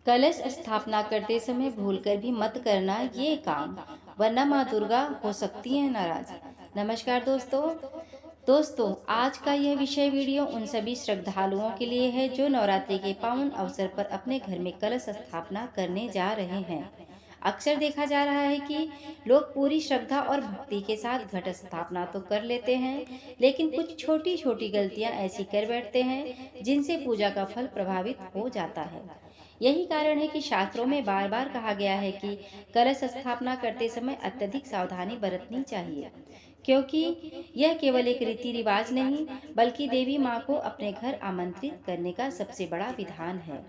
कलश स्थापना करते समय भूलकर भी मत करना ये काम, वरना माँ दुर्गा हो सकती है नाराज। नमस्कार दोस्तों, आज का यह विषय वीडियो उन सभी श्रद्धालुओं के लिए है जो नवरात्रि के पावन अवसर पर अपने घर में कलश स्थापना करने जा रहे हैं। अक्सर देखा जा रहा है कि लोग पूरी श्रद्धा और भक्ति के साथ घट स्थापना तो कर लेते हैं, लेकिन कुछ छोटी छोटी गलतियां ऐसी कर बैठते हैं जिनसे पूजा का फल प्रभावित हो जाता है। यही कारण है कि शास्त्रों में बार बार कहा गया है कि कलश स्थापना करते समय अत्यधिक सावधानी बरतनी चाहिए, क्योंकि यह केवल एक रीति रिवाज नहीं बल्कि देवी माँ को अपने घर आमंत्रित करने का सबसे बड़ा विधान है।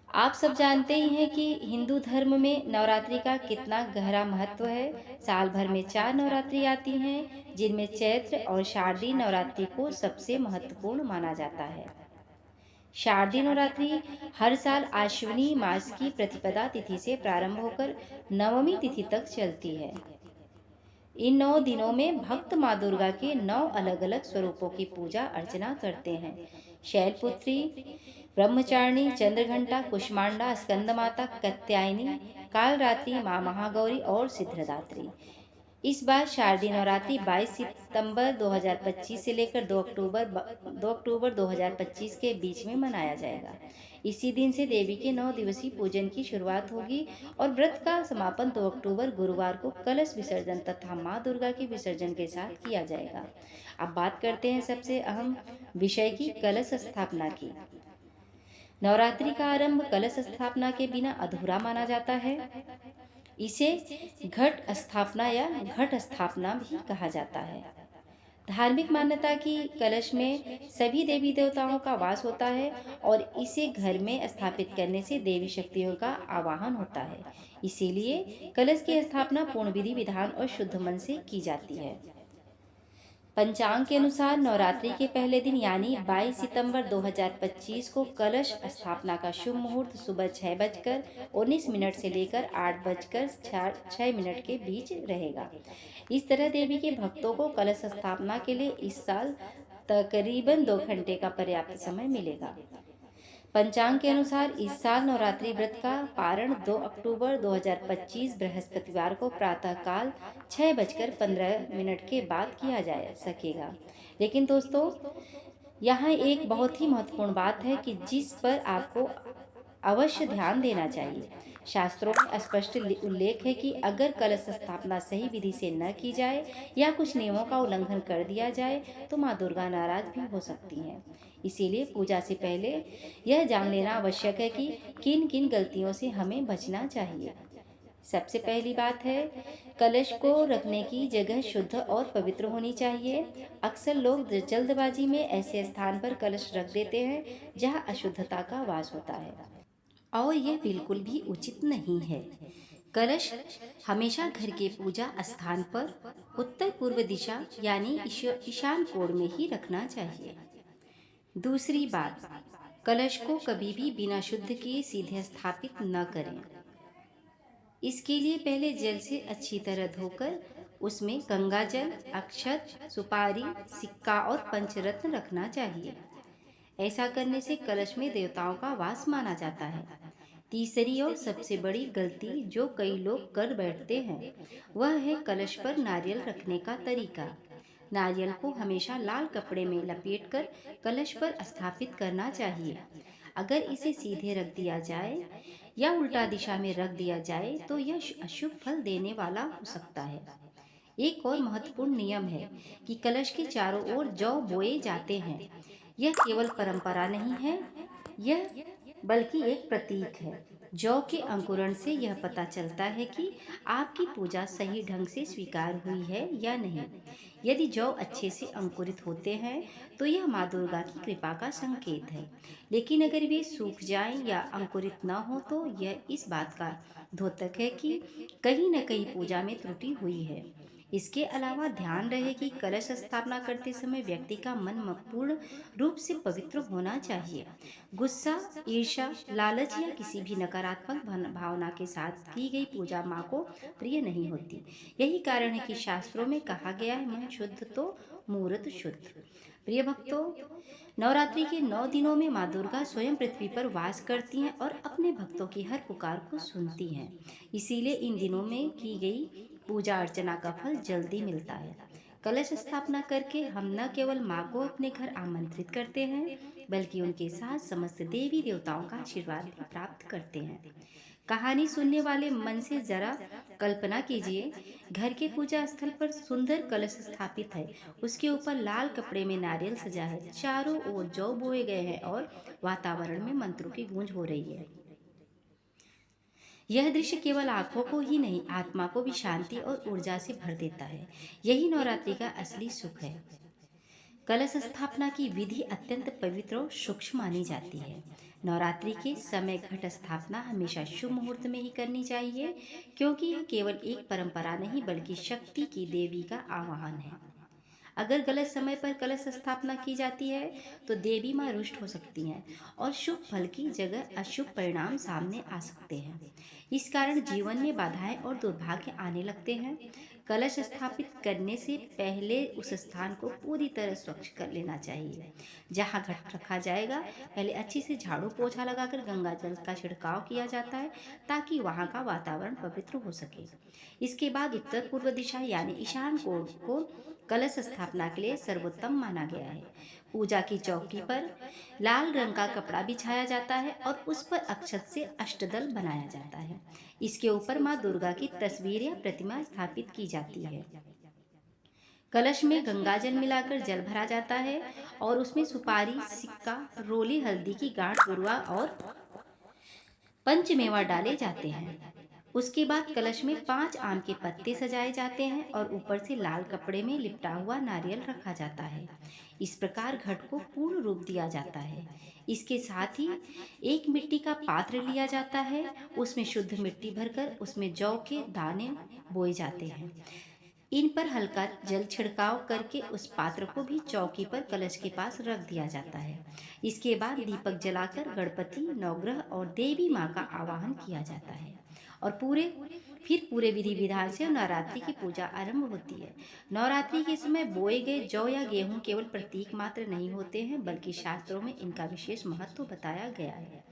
आप सब जानते ही हैं कि हिंदू धर्म में नवरात्रि का कितना गहरा महत्व है। साल भर में 4 नवरात्रि आती हैं, जिनमें चैत्र और शारदीय नवरात्रि को सबसे महत्वपूर्ण माना जाता है। शारदीय नवरात्रि हर साल आश्विनी मास की प्रतिपदा तिथि से प्रारंभ होकर नवमी तिथि तक चलती है। इन 9 दिनों में भक्त माँ दुर्गा के 9 अलग अलग स्वरूपों की पूजा अर्चना करते हैं। शैलपुत्री, ब्रह्मचारिणी, चंद्रघंटा, कुष्मांडा, स्कंदमाता, कात्यायनी, कालरात्रि, माँ महागौरी और सिद्धदात्री। इस बार शारदीय नवरात्रि 22 सितंबर 2025 से लेकर 2 अक्टूबर 2025 के बीच में मनाया जाएगा। इसी दिन से देवी के 9 दिवसीय पूजन की शुरुआत होगी और व्रत का समापन 2 अक्टूबर गुरुवार को कलश विसर्जन तथा माँ दुर्गा के विसर्जन के साथ किया जाएगा। अब बात करते हैं सबसे अहम विषय की, कलश स्थापना की। नवरात्रि का आरंभ कलश स्थापना के बिना अधूरा माना जाता है। इसे घट स्थापना या घट स्थापना भी कहा जाता है। धार्मिक मान्यता की कलश में सभी देवी देवताओं का वास होता है और इसे घर में स्थापित करने से देवी शक्तियों का आवाहन होता है। इसीलिए कलश की स्थापना पूर्ण विधि विधान और शुद्ध मन से की जाती है। पंचांग के अनुसार नवरात्रि के पहले दिन यानी 22 सितंबर 2025 को कलश स्थापना का शुभ मुहूर्त सुबह 6:19 से लेकर 8:06 के बीच रहेगा। इस तरह देवी के भक्तों को कलश स्थापना के लिए इस साल तकरीबन 2 घंटे का पर्याप्त समय मिलेगा। पंचांग के अनुसार इस साल नवरात्रि व्रत का पारण 2 अक्टूबर 2025 बृहस्पतिवार को प्रातःकाल 6:15 के बाद किया जा सकेगा। लेकिन दोस्तों, यहाँ एक बहुत ही महत्वपूर्ण बात है कि जिस पर आपको अवश्य ध्यान देना चाहिए। शास्त्रों में स्पष्ट उल्लेख है कि अगर कलश स्थापना सही विधि से न की जाए या कुछ नियमों का उल्लंघन कर दिया जाए तो माँ दुर्गा नाराज भी हो सकती हैं। इसीलिए पूजा से पहले यह जान लेना आवश्यक है कि किन किन गलतियों से हमें बचना चाहिए। सबसे पहली बात है, कलश को रखने की जगह शुद्ध और पवित्र होनी चाहिए। अक्सर लोग जल्दबाजी में ऐसे स्थान पर कलश रख देते हैं जहां अशुद्धता का वास होता है और यह बिल्कुल भी उचित नहीं है। कलश हमेशा घर के पूजा स्थान पर उत्तर पूर्व दिशा यानी ईशान कोण में ही रखना चाहिए। दूसरी बात, कलश को कभी भी बिना शुद्ध किए सीधे स्थापित न करें। इसके लिए पहले जल से अच्छी तरह धोकर उसमें गंगा जल, अक्षत, सुपारी, सिक्का और पंचरत्न रखना चाहिए। ऐसा करने से कलश में देवताओं का वास माना जाता है। तीसरी और सबसे बड़ी गलती जो कई लोग कर बैठते हैं वह है कलश पर नारियल रखने का तरीका। नारियल को हमेशा लाल कपड़े में लपेटकर कलश पर स्थापित करना चाहिए। अगर इसे सीधे रख दिया जाए या उल्टा दिशा में रख दिया जाए तो यह अशुभ फल देने वाला हो सकता है। एक और महत्वपूर्ण नियम है कि कलश के चारों ओर जौ बोए जाते हैं। यह केवल परंपरा नहीं है, यह बल्कि एक प्रतीक है। जौ के अंकुरण से यह पता चलता है कि आपकी पूजा सही ढंग से स्वीकार हुई है या नहीं। यदि जौ अच्छे से अंकुरित होते हैं तो यह माँ दुर्गा की कृपा का संकेत है। लेकिन अगर वे सूख जाएं या अंकुरित न हो तो यह इस बात का द्योतक है कि कहीं न कहीं पूजा में त्रुटि हुई है। इसके अलावा ध्यान रहे कि कलश स्थापना करते समय व्यक्ति का मन पूर्ण रूप से पवित्र होना चाहिए। गुस्सा, ईर्ष्या, लालच या किसी भी नकारात्मक भावना के साथ की गई पूजा माँ को प्रिय नहीं होती। यही कारण है कि शास्त्रों में कहा गया है, मन शुद्ध तो मूर्त शुद्ध। प्रिय भक्तों, नवरात्रि के 9 दिनों में माँ दुर्गा स्वयं पृथ्वी पर वास करती हैं और अपने भक्तों की हर पुकार को सुनती हैं। इसीलिए इन दिनों में की गई पूजा अर्चना का फल जल्दी मिलता है। कलश स्थापना करके हम न केवल माँ को अपने घर आमंत्रित करते हैं, बल्कि उनके साथ समस्त देवी देवताओं का आशीर्वाद भी प्राप्त करते हैं। कहानी सुनने वाले मन से जरा कल्पना कीजिए, घर के पूजा स्थल पर सुंदर कलश स्थापित है, उसके ऊपर लाल कपड़े में नारियल सजा है, चारों ओर जौ बोए गए हैं और वातावरण में मंत्रों की गूंज हो रही है। यह दृश्य केवल आंखों को ही नहीं, आत्मा को भी शांति और ऊर्जा से भर देता है। यही नवरात्रि का असली सुख है। कलश स्थापना की विधि अत्यंत पवित्र और सूक्ष्म मानी जाती है। नवरात्रि के समय घट स्थापना हमेशा शुभ मुहूर्त में ही करनी चाहिए, क्योंकि यह केवल एक परंपरा नहीं बल्कि शक्ति की देवी का आह्वान है। अगर गलत समय पर कलश स्थापना की जाती है तो देवी माँ रुष्ट हो सकती हैं और शुभ फल की जगह अशुभ परिणाम सामने आ सकते हैं। इस कारण जीवन में बाधाएं और दुर्भाग्य आने लगते हैं। कलश स्थापित करने से पहले उस स्थान को पूरी तरह स्वच्छ कर लेना चाहिए। जहाँ घट रखा जाएगा, पहले अच्छी से झाड़ू पोछा लगाकर गंगा जल का छिड़काव किया जाता है, ताकि वहाँ का वातावरण पवित्र हो सके। इसके बाद उत्तर पूर्व दिशा यानी ईशान कोण को कलश स्थापना के लिए सर्वोत्तम माना गया है। पूजा की चौकी पर लाल रंग का कपड़ा बिछाया जाता है और उस पर अक्षत से अष्टदल बनाया जाता है। इसके ऊपर माँ दुर्गा की तस्वीर या प्रतिमा स्थापित की जाती है। कलश में गंगाजल मिलाकर जल भरा जाता है और उसमें सुपारी, सिक्का, रोली हल्दी की गांठ, गुरुआ और पंचमेवा डाले जाते हैं। उसके बाद कलश में 5 आम के पत्ते सजाए जाते हैं और ऊपर से लाल कपड़े में लिपटा हुआ नारियल रखा जाता है। इस प्रकार घट को पूर्ण रूप दिया जाता है। इसके साथ ही एक मिट्टी का पात्र लिया जाता है, उसमें शुद्ध मिट्टी भरकर उसमें जौ के दाने बोए जाते हैं। इन पर हल्का जल छिड़काव करके उस पात्र को भी चौकी पर कलश के पास रख दिया जाता है। इसके बाद दीपक जलाकर गणपति, नवग्रह और देवी माँ का आवाहन किया जाता है और पूरे विधि विधान से नवरात्रि की पूजा आरंभ होती है। नवरात्रि के समय बोए गए जौ या गेहूं केवल प्रतीक मात्र नहीं होते हैं, बल्कि शास्त्रों में इनका विशेष महत्व बताया गया है।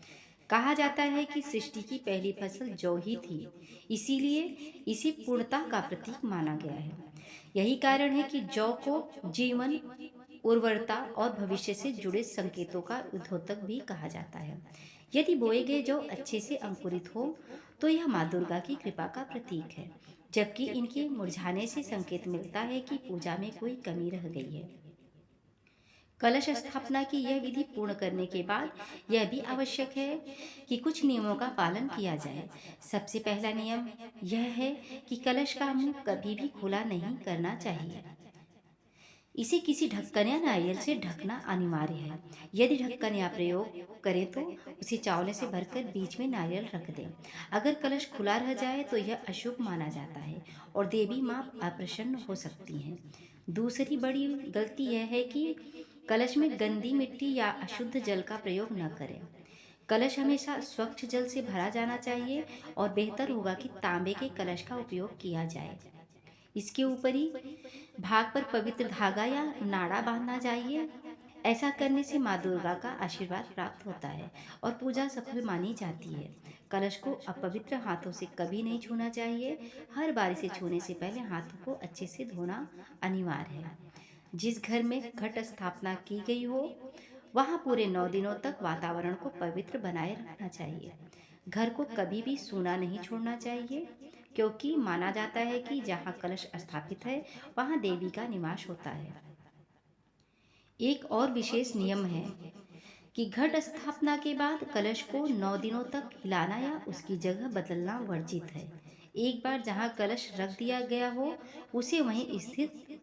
कहा जाता है कि सृष्टि की पहली फसल जौ ही थी, इसीलिए इसे पूर्णता का प्रतीक माना गया है। यही कारण है कि जौ को जीवन, उर्वरता और भविष्य से जुड़े संकेतों का उद्योतक भी कहा जाता है। यदि बोए गए जौ अच्छे से अंकुरित हो तो यह माँ दुर्गा की कृपा का प्रतीक है, जबकि इनके मुरझाने से संकेत मिलता है कि पूजा में कोई कमी रह गई है। कलश स्थापना की यह विधि पूर्ण करने के बाद यह भी आवश्यक है कि कुछ नियमों का पालन किया जाए। सबसे पहला नियम यह है कि कलश का मुंह कभी भी खुला नहीं करना चाहिए। इसे किसी ढक्कन या नारियल से ढकना अनिवार्य है। यदि ढक्कन या प्रयोग करें तो उसे चावल से भरकर बीच में नारियल रख दें। अगर कलश खुला रह जाए तो यह अशुभ माना जाता है और देवी माँ अप्रसन्न हो सकती हैं। दूसरी बड़ी गलती यह है कि कलश में गंदी मिट्टी या अशुद्ध जल का प्रयोग न करें। कलश हमेशा स्वच्छ जल से भरा जाना चाहिए और बेहतर होगा कि तांबे के कलश का उपयोग किया जाए। इसके ऊपरी भाग पर पवित्र धागा या नाड़ा बांधना चाहिए। ऐसा करने से माँ दुर्गा का आशीर्वाद प्राप्त होता है और पूजा सफल मानी जाती है। कलश को अपवित्र हाथों से कभी नहीं छूना चाहिए। हर बार इसे छूने से पहले हाथों को अच्छे से धोना अनिवार्य है। जिस घर में घट स्थापना की गई हो वहाँ पूरे 9 दिनों तक वातावरण को पवित्र बनाए रखना चाहिए। घर को कभी भी सूना नहीं छोड़ना चाहिए, क्योंकि माना जाता है कि जहाँ कलश स्थापित है वहाँ देवी का निवास होता है। एक और विशेष नियम है कि घट स्थापना के बाद कलश को 9 दिनों तक हिलाना या उसकी जगह बदलना वर्जित है। एक बार जहाँ कलश रख दिया गया हो उसे वहीं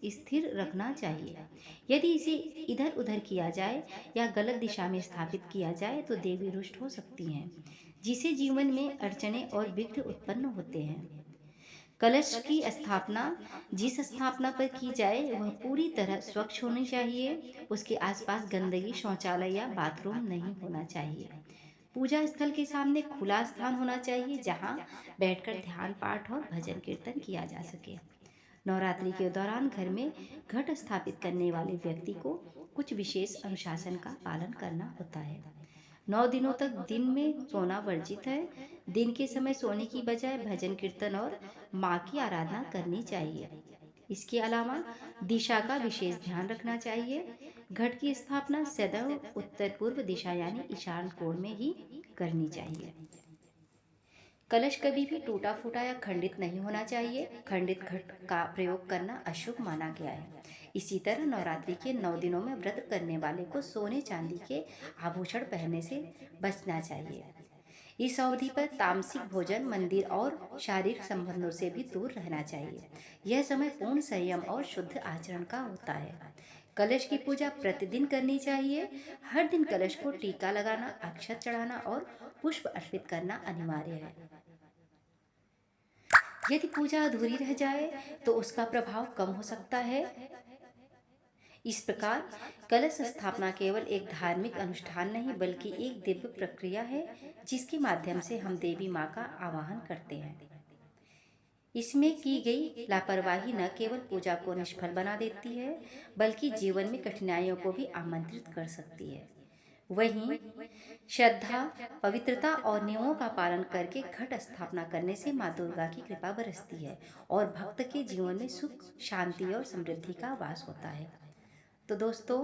स्थिर रखना चाहिए। यदि इसे इधर उधर किया जाए या गलत दिशा में स्थापित किया जाए तो देवी रुष्ट हो सकती हैं, जिसे जीवन में अड़चने और विघ्न उत्पन्न होते हैं। कलश की स्थापना जिस स्थापना पर की जाए वह पूरी तरह स्वच्छ होनी चाहिए। उसके आसपास गंदगी, शौचालय या बाथरूम नहीं होना चाहिए। पूजा स्थल के सामने खुला स्थान होना चाहिए जहां बैठकर ध्यान, पाठ और भजन कीर्तन किया जा सके। नवरात्रि के दौरान घर में घट स्थापित करने वाले व्यक्ति को कुछ विशेष अनुशासन का पालन करना होता है। 9 दिनों तक दिन में सोना वर्जित है। दिन के समय सोने की बजाय भजन कीर्तन और माँ की आराधना करनी चाहिए। इसके अलावा दिशा का विशेष ध्यान रखना चाहिए। घट की स्थापना सदैव उत्तर पूर्व दिशा यानी ईशान कोण में ही करनी चाहिए। कलश कभी भी टूटा फूटा या खंडित नहीं होना चाहिए। खंडित घट का प्रयोग करना अशुभ माना गया है। इसी तरह नवरात्रि के 9 दिनों में व्रत करने वाले को सोने चांदी के आभूषण पहनने से बचना चाहिए। इस अवधि पर तामसिक भोजन, मंदिर और शारीरिक संबंधों से भी दूर रहना चाहिए। यह समय पूर्ण संयम और शुद्ध आचरण का होता है। कलश की पूजा प्रतिदिन करनी चाहिए। हर दिन कलश को टीका लगाना, अक्षत चढ़ाना और पुष्प अर्पित करना अनिवार्य है। यदि पूजा अधूरी रह जाए तो उसका प्रभाव कम हो सकता है। इस प्रकार कलश स्थापना केवल एक धार्मिक अनुष्ठान नहीं बल्कि एक दिव्य प्रक्रिया है, जिसके माध्यम से हम देवी माँ का आवाहन करते हैं। इसमें की गई लापरवाही न केवल पूजा को निष्फल बना देती है बल्कि जीवन में कठिनाइयों को भी आमंत्रित कर सकती है। वहीं श्रद्धा, पवित्रता और नियमों का पालन करके घट स्थापना करने से माँ दुर्गा की कृपा बरसती है और भक्त के जीवन में सुख, शांति और समृद्धि का वास होता है। तो दोस्तों,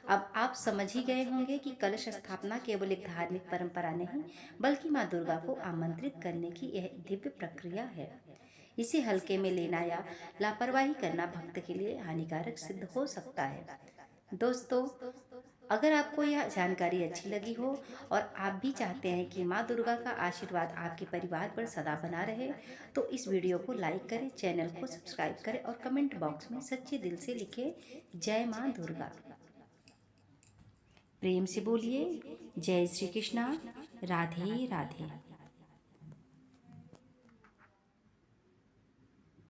अब आप समझ ही गए होंगे कि कलश स्थापना केवल एक धार्मिक परंपरा नहीं बल्कि माँ दुर्गा को आमंत्रित करने की यह दिव्य प्रक्रिया है। इसे हल्के में लेना या लापरवाही करना भक्त के लिए हानिकारक सिद्ध हो सकता है। दोस्तों, अगर आपको यह जानकारी अच्छी लगी हो और आप भी चाहते हैं कि माँ दुर्गा का आशीर्वाद आपके परिवार पर सदा बना रहे, तो इस वीडियो को लाइक करें, चैनल को सब्सक्राइब करें और कमेंट बॉक्स में सच्चे दिल से लिखें जय माँ दुर्गा। प्रेम से बोलिए जय श्री कृष्णा। राधे राधे।